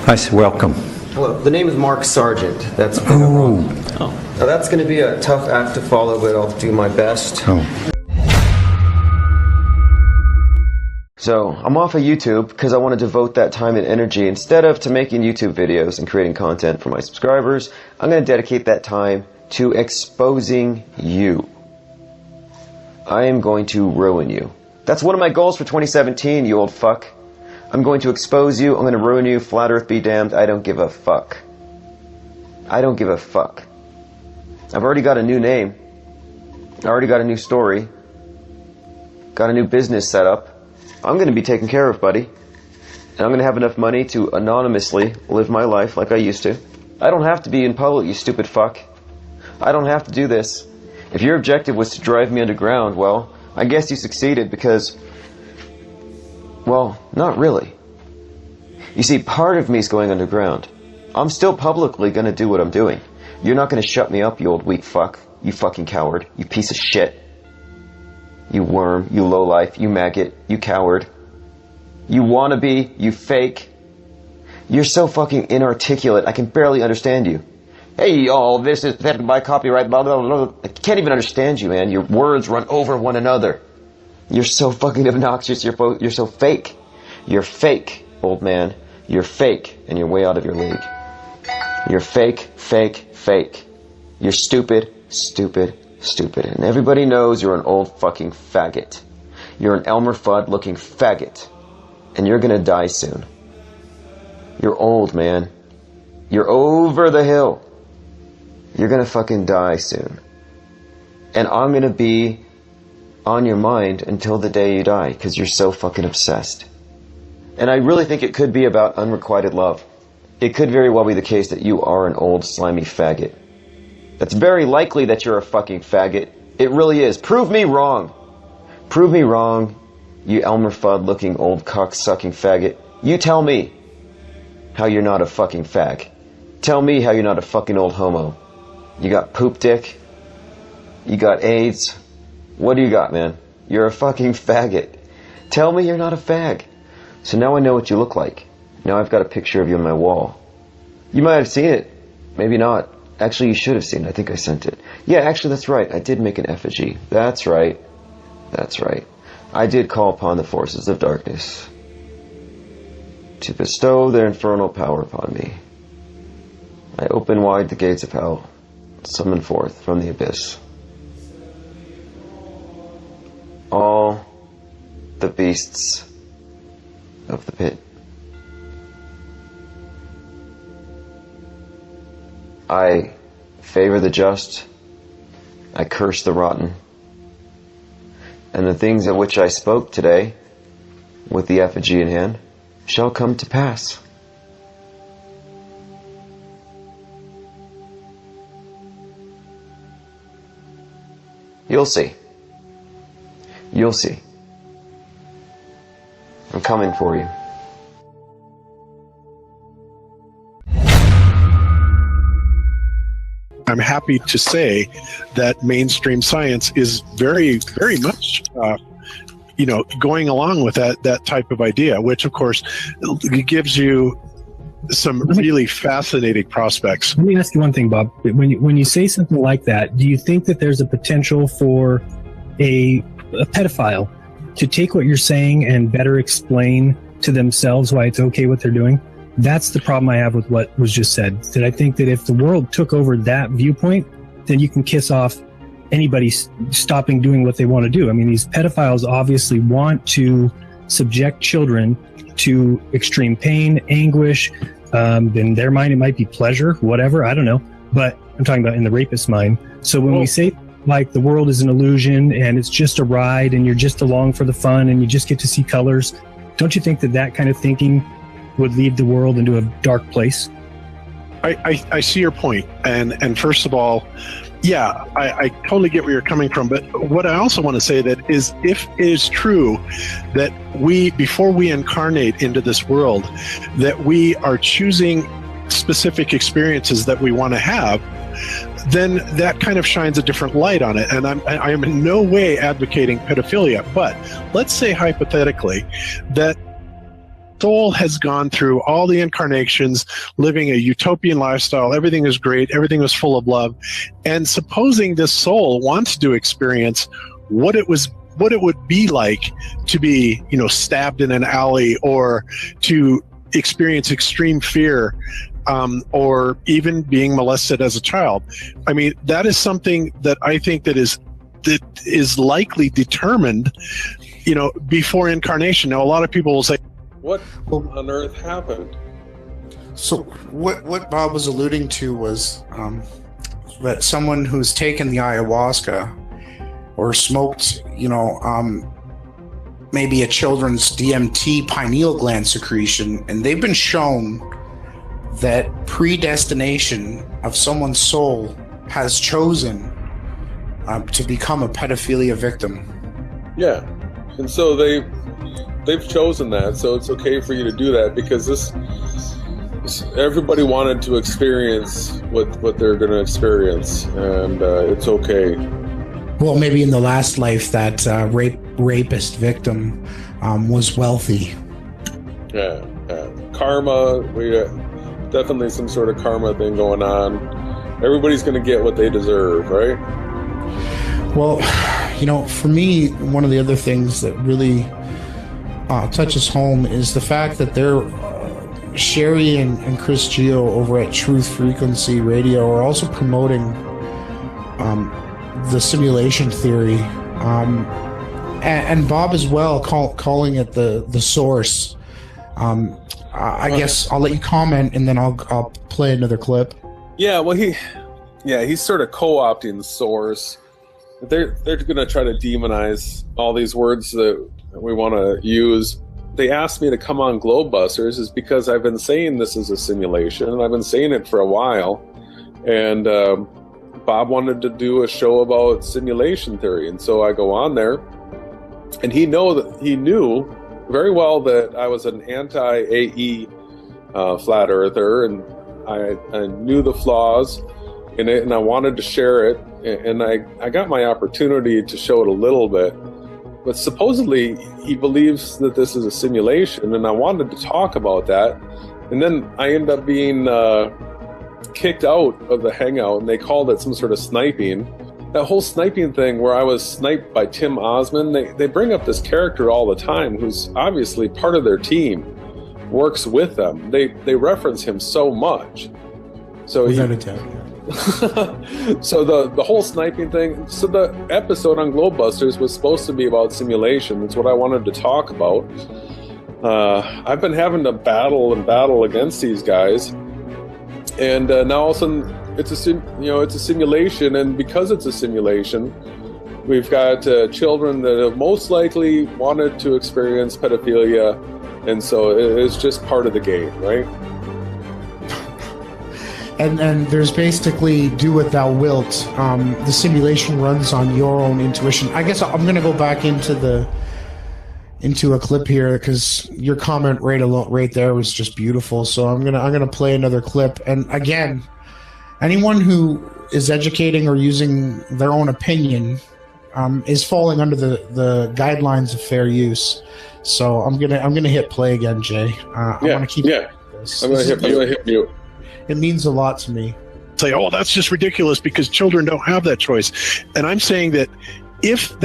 I said, welcome. Hello. The name is Mark Sargent. That's Oh. Now that's going to be a tough act to follow, but I'll do my best. Oh. So I'm off of YouTube because I want to devote that time and energy, instead of to making YouTube videos and creating content for my subscribers, I'm going to dedicate that time to exposing you. I am going to ruin you. That's one of my goals for 2017, you old fuck. I'm going to expose you, I'm going to ruin you, flat earth be damned, I don't give a fuck. I don't give a fuck. I've already got a new name. I already got a new story. Got a new business set up. I'm going to be taken care of, buddy. And I'm going to have enough money to anonymously live my life like I used to. I don't have to be in public, you stupid fuck. I don't have to do this. If your objective was to drive me underground, well, I guess you succeeded because, well, not really. You see, part of me is going underground. I'm still publicly going to do what I'm doing. You're not going to shut me up, you old weak fuck. You fucking coward. You piece of shit. You worm. You lowlife. You maggot. You coward. You wannabe. You fake. You're so fucking inarticulate, I can barely understand you. Hey, y'all, this is protected by copyright, blah, blah, blah, blah. I can't even understand you, man. Your words run over one another. You're so fucking obnoxious. You're so fake. You're fake, old man. You're fake, and you're way out of your league. You're fake, fake, fake. You're stupid, stupid, stupid. And everybody knows you're an old fucking faggot. You're an Elmer Fudd looking faggot. And you're gonna die soon. You're old, man. You're over the hill. You're gonna fucking die soon. And I'm gonna be on your mind until the day you die, because you're so fucking obsessed. And I really think it could be about unrequited love. It could very well be the case that you are an old slimy faggot. That's very likely that you're a fucking faggot. It really is. Prove me wrong. Prove me wrong, you Elmer Fudd looking old cock-sucking faggot. You tell me how you're not a fucking fag. Tell me how you're not a fucking old homo. You got poop dick. You got AIDS. What do you got, man? You're a fucking faggot. Tell me you're not a fag. So now I know what you look like. Now I've got a picture of you on my wall. You might have seen it. Maybe not. Actually, you should have seen it. I think I sent it. Yeah, actually, that's right. I did make an effigy. That's right. That's right. I did call upon the forces of darkness to bestow their infernal power upon me. I open wide the gates of hell, summon forth from the abyss all the beasts of the pit. I favor the just, I curse the rotten, and the things of which I spoke today, with the effigy in hand, shall come to pass. You'll see. You'll see. I'm coming for you. I'm happy to say that mainstream science is very, very much, going along with that type of idea, which of course gives you some really fascinating prospects. Let me ask you one thing, Bob. When you say something like that, do you think that there's a potential for a pedophile to take what you're saying and better explain to themselves why it's okay what they're doing? That's the problem I have with what was just said. That I think that if the world took over that viewpoint, then you can kiss off anybody stopping doing what they want to do. I mean, these pedophiles obviously want to subject children to extreme pain, anguish. In their mind, it might be pleasure, whatever, I don't know. But I'm talking about in the rapist's mind. So when we say like the world is an illusion and it's just a ride and you're just along for the fun and you just get to see colors, don't you think that that kind of thinking would lead the world into a dark place? I see your point. And first of all, yeah, I totally get where you're coming from. But what I also want to say that is, if it is true that before we incarnate into this world, that we are choosing specific experiences that we want to have, then that kind of shines a different light on it. And I am in no way advocating pedophilia. But let's say hypothetically that soul has gone through all the incarnations, living a utopian lifestyle. Everything is great. Everything is full of love. And supposing this soul wants to experience what it would be like to be, stabbed in an alley, or to experience extreme fear, or even being molested as a child. I mean, that is something that I think that is likely determined, before incarnation. Now, a lot of people will say, what on earth happened? So what Bob was alluding to was that someone who's taken the ayahuasca or smoked, maybe a children's DMT pineal gland secretion, and they've been shown that predestination of someone's soul has chosen to become a pedophilia victim. Yeah, and so they've chosen that, so it's okay for you to do that, because this everybody wanted to experience what they're going to experience, and it's okay. Well, maybe in the last life that rapist victim was wealthy. Yeah. Karma, we definitely some sort of karma thing going on. Everybody's going to get what they deserve, right? Well, for me, one of the other things that really touches home is the fact that Sherry and Chris Geo over at Truth Frequency Radio are also promoting the simulation theory, and Bob as well, calling it the source. I guess I'll let you comment, and then I'll play another clip. Yeah, well, he's sort of co-opting the source. They're going to try to demonize all these words that we want to use. They asked me to come on Globebusters is because I've been saying this is a simulation, and I've been saying it for a while. And Bob wanted to do a show about simulation theory, and so I go on there, and he knew very well that I was an anti-AE flat earther, and I knew the flaws in it, and I wanted to share it, and I got my opportunity to show it a little bit. But supposedly he believes that this is a simulation, and I wanted to talk about that, and then I end up being kicked out of the hangout, and they called it some sort of sniping. That whole sniping thing where I was sniped by Tim Osmond, they bring up this character all the time who's obviously part of their team, works with them. They reference him so much. So without a doubt. So the whole sniping thing, so the episode on Globebusters was supposed to be about simulation. That's what I wanted to talk about. I've been having to battle against these guys, and now all of a sudden it's a simulation, and because it's a simulation, we've got children that have most likely wanted to experience pedophilia, and so it's just part of the game, right? And there's basically do what thou wilt. The simulation runs on your own intuition. I guess I'm going to go back into a clip here, because your comment right there was just beautiful. So I'm gonna play another clip. And again, anyone who is educating or using their own opinion is falling under the guidelines of fair use. So I'm gonna hit play again, Jay. I want to keep. Yeah. I'm gonna hit mute. It means a lot to me. Say, oh, that's just ridiculous because children don't have that choice. And I'm saying that if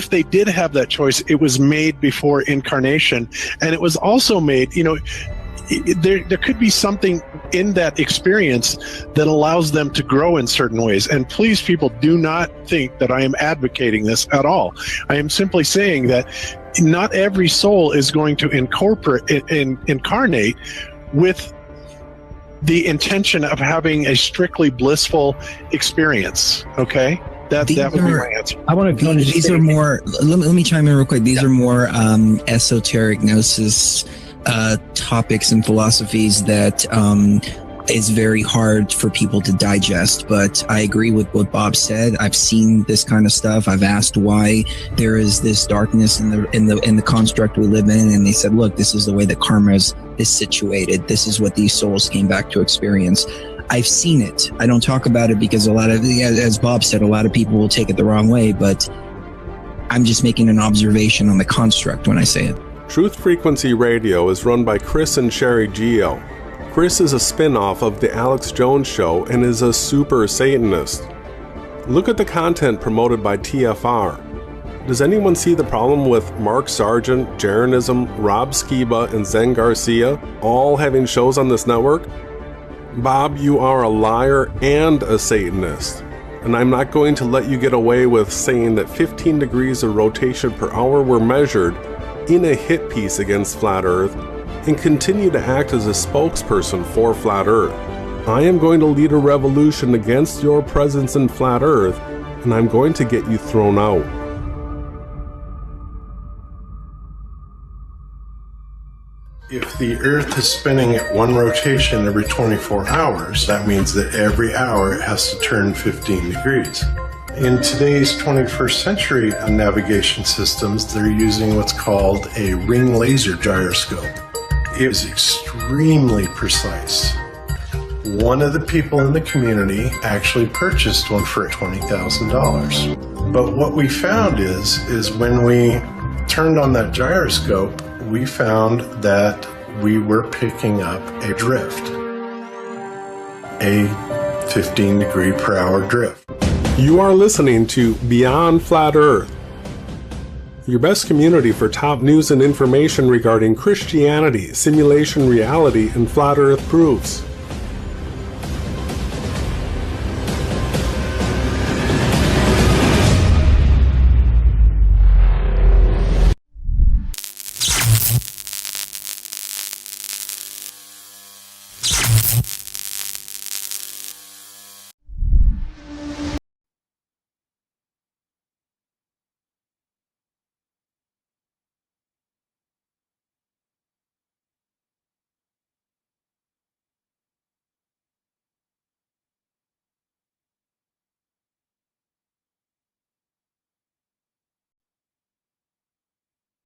they did have that choice, it was made before incarnation, and it was also made, there could be something in that experience that allows them to grow in certain ways. And please, people, do not think that I am advocating this at all. I am simply saying that not every soul is going to incarnate with the intention of having a strictly blissful experience. Okay, that would be my answer. I want to. These are more. Let me chime in real quick. These are more esoteric gnosis topics and philosophies that is very hard for people to digest. But I agree with what Bob said. I've seen this kind of stuff. I've asked why there is this darkness in the construct we live in, and they said, look, this is the way that karma is situated. This is what these souls came back to experience. I've seen it. I don't talk about it because as Bob said, a lot of people will take it the wrong way, but I'm just making an observation on the construct when I say it. Truth Frequency Radio is run by Chris and Sherry Geo. Chris is a spin-off of The Alex Jones Show and is a super Satanist. Look at the content promoted by TFR. Does anyone see the problem with Mark Sargent, Jeranism, Rob Skiba, and Zen Garcia all having shows on this network? Bob, you are a liar and a Satanist. And I'm not going to let you get away with saying that 15 degrees of rotation per hour were measured in a hit piece against Flat Earth and continue to act as a spokesperson for Flat Earth. I am going to lead a revolution against your presence in Flat Earth, and I'm going to get you thrown out. If the Earth is spinning at one rotation every 24 hours, that means that every hour it has to turn 15 degrees. In today's 21st century navigation systems, they're using what's called a ring laser gyroscope. It is extremely precise. One of the people in the community actually purchased one for $20,000. But what we found is when we turned on that gyroscope, we found that we were picking up a drift, a 15 degree per hour drift. You are listening to Beyond Flat Earth, your best community for top news and information regarding Christianity, simulation reality, and Flat Earth proofs.